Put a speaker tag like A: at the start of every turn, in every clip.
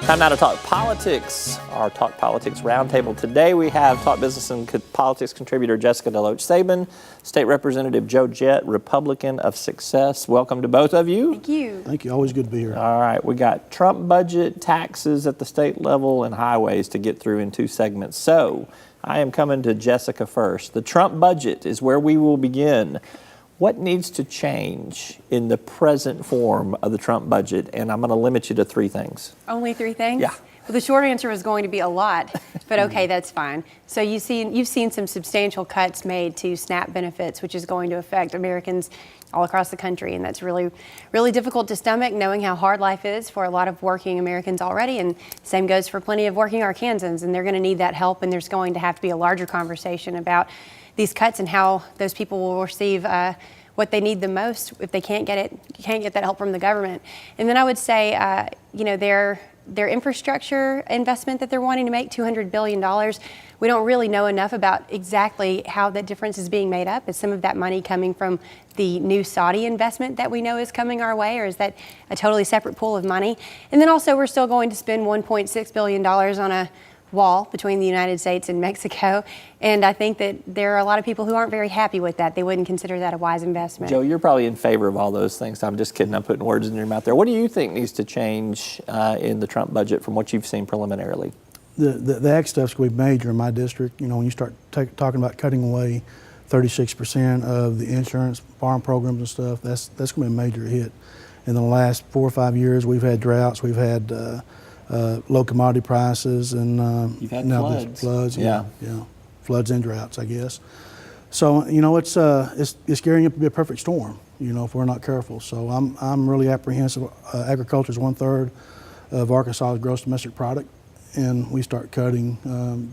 A: Time now to talk politics, our Talk Politics Roundtable. Today we have Talk Business and Politics contributor Jessica DeLoach Sabin, State Representative Jett, Republican of Success. Welcome to both of you.
B: Thank you.
C: Thank you. Always good to be here.
A: All right, we got Trump budget, taxes at the state level, and highways to get through in two segments. So I am coming to Jessica first. The Trump budget is where we will begin. What needs to change in the present form of the Trump budget? And I'm going to limit you to three things.
B: Only three things?
A: Yeah.
B: Well, the short answer was going to be a lot, but okay, that's fine. So you've seen some substantial cuts made to SNAP benefits, which is going to affect Americans all across the country, and that's really, really difficult to stomach, knowing how hard life is for a lot of working Americans already, and same goes for plenty of working Arkansans, and they're going to need that help, and there's going to have to be a larger conversation about these cuts and how those people will receive what they need the most if they can't get that help from the government. And then I would say, their infrastructure investment that they're wanting to make, $200 billion, we don't really know enough about exactly how that difference is being made up. Is some of that money coming from the new Saudi investment that we know is coming our way, or is that a totally separate pool of money? And then also we're still going to spend $1.6 billion on a wall between the United States and Mexico, and I think that there are a lot of people who aren't very happy with that. They wouldn't consider that a wise investment.
A: Joe, you're probably in favor of all those things. I'm just kidding. I'm putting words in your mouth there. What do you think needs to change in the Trump budget from what you've seen preliminarily?
C: The ag stuff's going to be major in my district. You know, when you start talking about cutting away 36% of the insurance farm programs and stuff, that's going to be a major hit. In the last 4 or 5 years, we've had droughts, we've had low commodity prices, and
A: you've had
C: now
A: floods.
C: Yeah, floods and droughts, I guess. So it's gearing up to be a perfect storm, if we're not careful. So I'm really apprehensive. Agriculture is 1/3 of Arkansas's gross domestic product, and we start cutting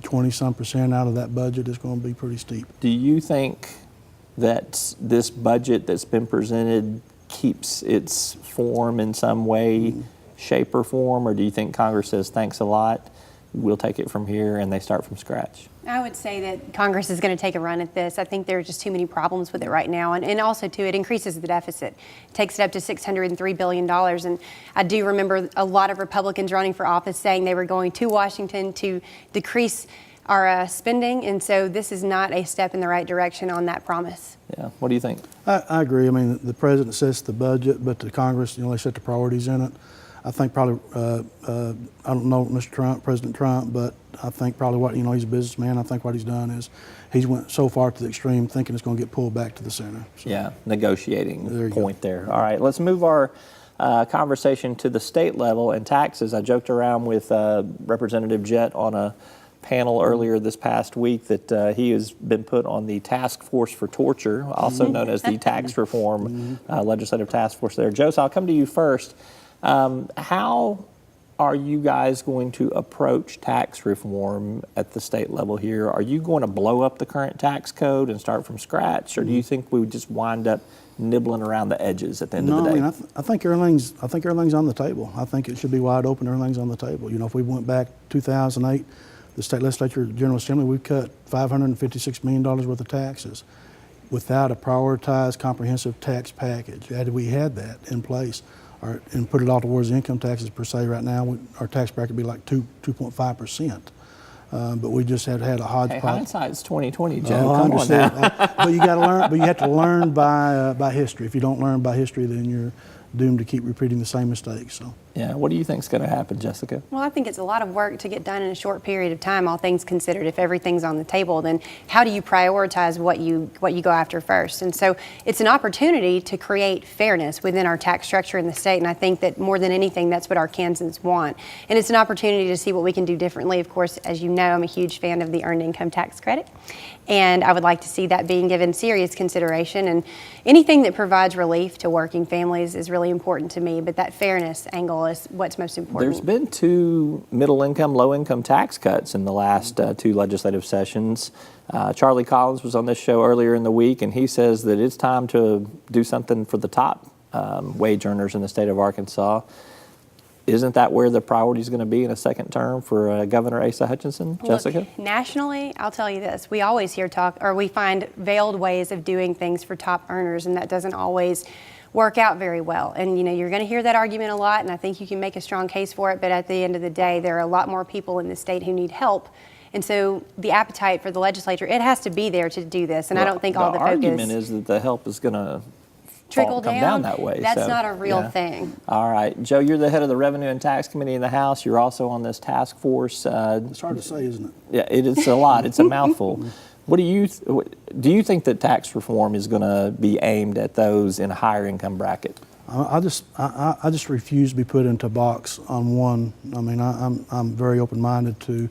C: 20-some% out of that budget. It's going to be pretty steep.
A: Do you think that this budget that's been presented keeps its form in some way, shape or form, or do you think Congress says, thanks a lot, we'll take it from here, and they start from scratch?
B: I would say that Congress is going to take a run at this. I think there are just too many problems with it right now, and also, too, it increases the deficit. It takes it up to $603 billion, and I do remember a lot of Republicans running for office saying they were going to Washington to decrease our spending, and so this is not a step in the right direction on that promise.
A: Yeah, what do you think?
C: I agree. I mean, the president sets the budget, but the Congress, they set the priorities in it. I think probably, I don't know President Trump, but I think probably he's a businessman. I think what he's done is he's went so far to the extreme thinking it's going to get pulled back to the center. So,
A: yeah, negotiating point there. All right, let's move our conversation to the state level and taxes. I joked around with Representative Jett on a panel earlier this past week that he has been put on the task force for torture, also known as the tax reform legislative task force there. Joe, so I'll come to you first. How are you guys going to approach tax reform at the state level here? Are you going to blow up the current tax code and start from scratch, or do you think we would just wind up nibbling around the edges at the end of the day?
C: No, I think everything's on the table. I think it should be wide open. Everything's on the table. If we went back 2008, the state legislature, General Assembly, we cut $556 million worth of taxes without a prioritized, comprehensive tax package. Had we had that in place, and put it all towards income taxes per se, right now our tax bracket would be like 2.5%. But we just had a hodgepodge.
A: Hey, hindsight's 2020, Joe.
C: Come on now. But you got to learn. But you have to learn by history. If you don't learn by history, then you're doomed to keep repeating the same mistakes. So.
A: Yeah. What do you think is going to happen, Jessica?
B: Well, I think it's a lot of work to get done in a short period of time, all things considered. If everything's on the table, then how do you prioritize what you go after first? And so it's an opportunity to create fairness within our tax structure in the state, and I think that more than anything, that's what Arkansans want. And it's an opportunity to see what we can do differently. Of course, as you know, I'm a huge fan of the Earned Income Tax Credit, and I would like to see that being given serious consideration. And anything that provides relief to working families is really important to me, but that fairness angle is what's most important.
A: There's been 2 middle-income, low-income tax cuts in the last 2 legislative sessions. Charlie Collins was on this show earlier in the week, and he says that it's time to do something for the top wage earners in the state of Arkansas. Isn't that where the priority is going to be in a second term for Governor Asa Hutchinson, Jessica?
B: Look, nationally, I'll tell you this. We always hear we find veiled ways of doing things for top earners, and that doesn't always work out very well. And you're going to hear that argument a lot, and I think you can make a strong case for it, but at the end of the day, there are a lot more people in the state who need help. And so the appetite for the legislature, it has to be there to do this, and I don't think all the focus...
A: The argument is that the help is going to
B: come
A: down that way.
B: That's not a real thing.
A: All right. Joe, you're the head of the Revenue and Tax Committee in the House. You're also on this task force.
C: It's hard to say, isn't it?
A: Yeah, it is a lot. It's a mouthful. What do you think that tax reform is going to be aimed at those in a higher income bracket?
C: I just refuse to be put into a box on one. I mean, I'm very open-minded to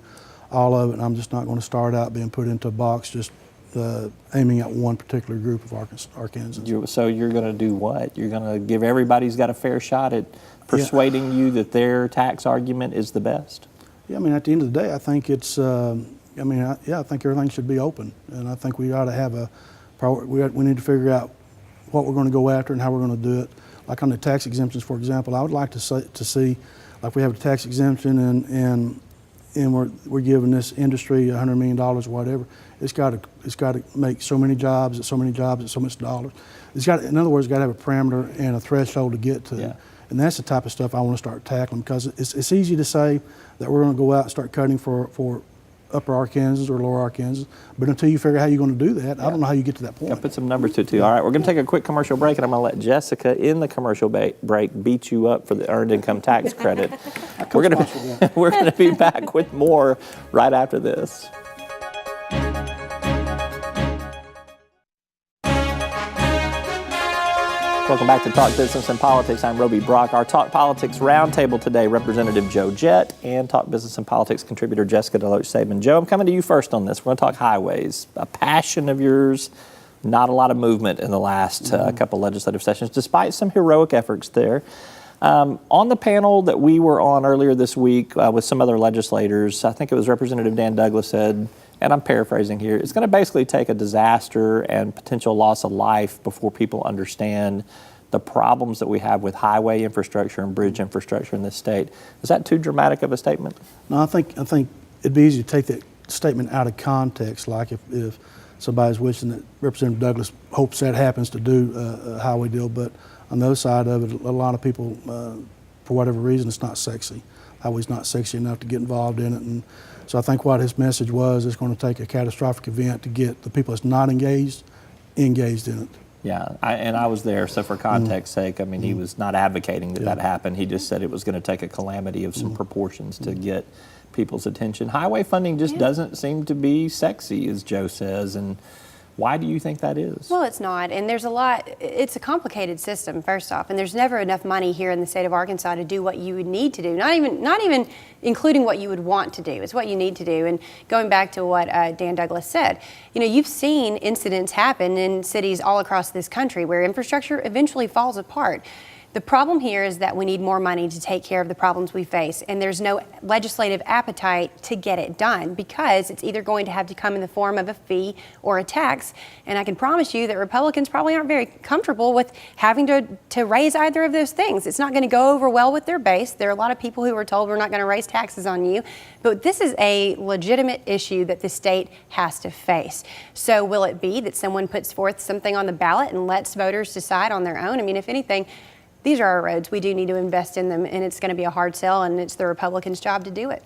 C: all of it, and I'm just not going to start out being put into a box just aiming at one particular group of Arkansans.
A: So you're going to do what? You're going to give everybody who's got a fair shot at persuading you that their tax argument is the best?
C: Yeah, I mean, at the end of the day, I think it's, I think everything should be open, and I think we ought to have we need to figure out what we're going to go after and how we're going to do it. Like on the tax exemptions, for example, I would like to see, like we have a tax exemption and we're giving this industry $100 million or whatever. It's got to make so many jobs at so many jobs at so much dollars. In other words, it's got to have a parameter and a threshold to get to.
A: Yeah.
C: And that's the type of stuff I want to start tackling, because it's easy to say that we're going to go out and start cutting for upper Arkansas or lower Arkansas, but until you figure out how you're going to do that, I don't know how you get to that point.
A: Got to put some numbers to it too. All right, we're going to take a quick commercial break, and I'm going to let Jessica in the commercial break beat you up for the earned income tax credit. We're going to be back with more right after this. Welcome back to Talk Business and Politics. I'm Roby Brock. Our Talk Politics Roundtable today, Representative Joe Jett and Talk Business and Politics contributor Jessica DeLoach Sabin. Joe, I'm coming to you first on this. We're going to talk highways, a passion of yours. Not a lot of movement in the last couple legislative sessions, despite some heroic efforts there. On the panel that we were on earlier this week with some other legislators, I think it was Representative Dan Douglas said, and I'm paraphrasing here, it's going to basically take a disaster and potential loss of life before people understand the problems that we have with highway infrastructure and bridge infrastructure in this state. Is that too dramatic of a statement?
C: No, I think it'd be easy to take that statement out of context, like if somebody's wishing that Representative Douglas hopes that happens to do a highway deal, but on the other side of it, a lot of people, for whatever reason, it's not sexy. Highway's not sexy enough to get involved in it, and so I think what his message was, it's going to take a catastrophic event to get the people that's not engaged in it.
A: Yeah, I was there, so for context sake, I mean, he was not advocating that happened. He just said it was going to take a calamity of some proportions to get people's attention. Highway funding just doesn't seem to be sexy, as Joe says, and why do you think that is?
B: Well, it's not, and there's it's a complicated system, first off, and there's never enough money here in the state of Arkansas to do what you would need to do, not even including what you would want to do. It's what you need to do. And going back to what Dan Douglas said, you've seen incidents happen in cities all across this country where infrastructure eventually falls apart. The problem here is that we need more money to take care of the problems we face, and there's no legislative appetite to get it done because it's either going to have to come in the form of a fee or a tax. And I can promise you that Republicans probably aren't very comfortable with having to raise either of those things. It's not going to go over well with their base. There are a lot of people who are told we're not going to raise taxes on you, but this is a legitimate issue that the state has to face. So will it be that someone puts forth something on the ballot and lets voters decide on their own? I mean, if anything, these are our roads. We do need to invest in them, and it's going to be a hard sell, and it's the Republicans' job to do it.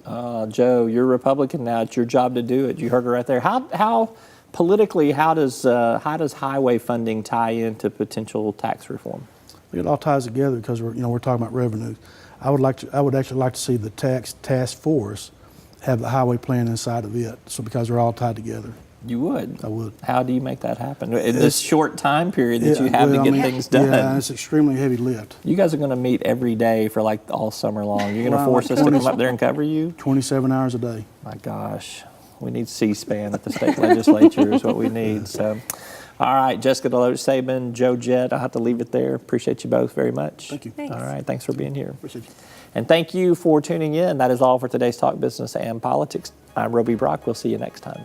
A: Joe, you're a Republican now. It's your job to do it. You heard it right there. How politically, how does highway funding tie into potential tax reform?
C: It all ties together because we're talking about revenue. I would actually like to see the tax task force have the highway plan inside of it, so because they're all tied together.
A: You would?
C: I would.
A: How do you make that happen? In this short time period that you have to get things done.
C: Yeah, it's extremely heavy lift.
A: You guys are going to meet every day for like all summer long. You're going to force us to come up there and cover you?
C: 27 hours a day.
A: My gosh. We need C-SPAN at the state legislature is what we need. So, all right, Jessica DeLoach Sabin, Joe Jett, I'll have to leave it there. Appreciate you both very much.
C: Thank you.
B: Thanks.
A: All right, thanks for being here.
C: Appreciate you.
A: And thank you for tuning in. That is all for today's Talk Business and Politics. I'm Roby Brock. We'll see you next time.